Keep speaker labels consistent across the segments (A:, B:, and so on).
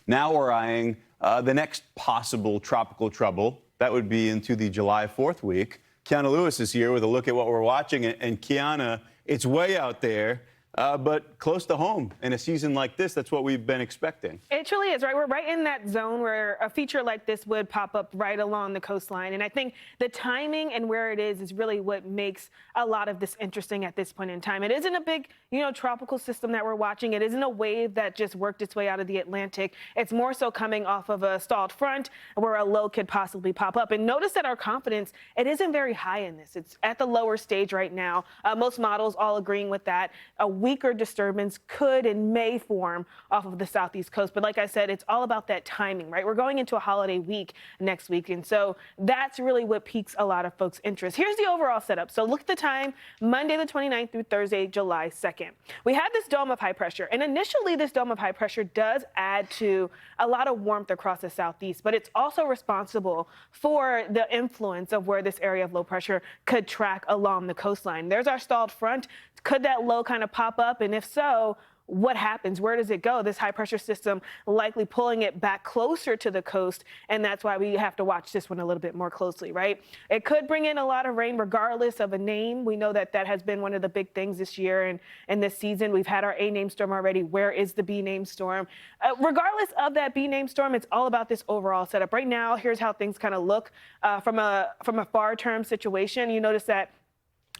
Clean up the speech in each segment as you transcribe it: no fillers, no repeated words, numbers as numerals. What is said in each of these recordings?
A: Now we're eyeing the next possible tropical trouble. That would be into the July 4th week. Kiyana Lewis is here with a look at what we're watching. And Kiyana, it's way out there, but close to home. In a season like this, that's what we've been expecting.
B: It truly is, right? We're right in that zone where a feature like this would pop up right along the coastline. And I think the timing and where it is really what makes a lot of this interesting at this point in time. It isn't a big, tropical system that we're watching. It isn't a wave that just worked its way out of the Atlantic. It's more so coming off of a stalled front where a low could possibly pop up. And notice that our confidence, it isn't very high in this. It's at the lower stage right now. Most models all agreeing with that. A weaker disturbance could and may form off of the southeast coast. But like I said, it's all about that timing, right? We're going into a holiday week next week. And so that's really what piques a lot of folks' interest. Here's the overall setup. So look at the time, Monday the 29th through Thursday, July 2nd. We have this dome of high pressure. And initially, this dome of high pressure does add to a lot of warmth across the southeast, but it's also responsible for the influence of where this area of low pressure could track along the coastline. There's our stalled front. Could that low kind of pop up? And if so, what happens? Where does it go? This high pressure system likely pulling it back closer to the coast. And that's why we have to watch this one a little bit more closely, right? It could bring in a lot of rain regardless of a name. We know that that has been one of the big things this year and this season. We've had our A name storm already. Where is the B name storm? Regardless of that B name storm, it's all about this overall setup. Right now, here's how things kind of look from a far term situation. You notice that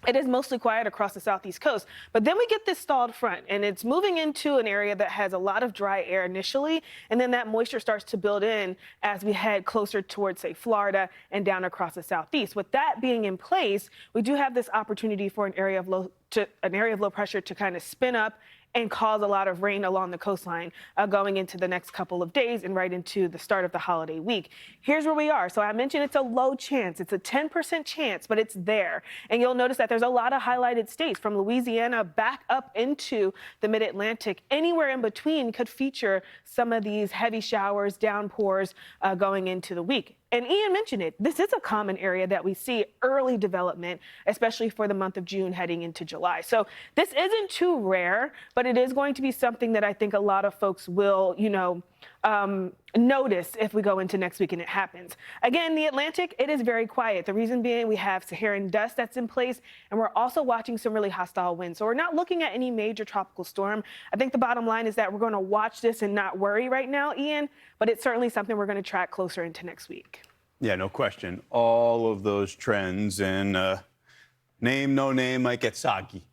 B: it is mostly quiet across the southeast coast, but then we get this stalled front and it's moving into an area that has a lot of dry air initially, and then that moisture starts to build in as we head closer towards, say, Florida and down across the southeast. With that being in place, we do have this opportunity for an area of low pressure to kind of spin up and cause a lot of rain along the coastline going into the next couple of days and right into the start of the holiday week. Here's where we are. So I mentioned it's a low chance. It's a 10% chance, but it's there. And you'll notice that there's a lot of highlighted states from Louisiana back up into the mid-Atlantic. Anywhere in between could feature some of these heavy showers, downpours going into the week. And Ian mentioned it. This is a common area that we see early development, especially for the month of June heading into July. So this isn't too rare, but it is going to be something that I think a lot of folks will, notice if we go into next week and it happens. Again, the Atlantic, it is very quiet. The reason being we have Saharan dust that's in place, and we're also watching some really hostile winds. So we're not looking at any major tropical storm. I think the bottom line is that we're going to watch this and not worry right now, Ian, but it's certainly something we're going to track closer into next week.
A: Yeah, no question. All of those trends and name, no name might get soggy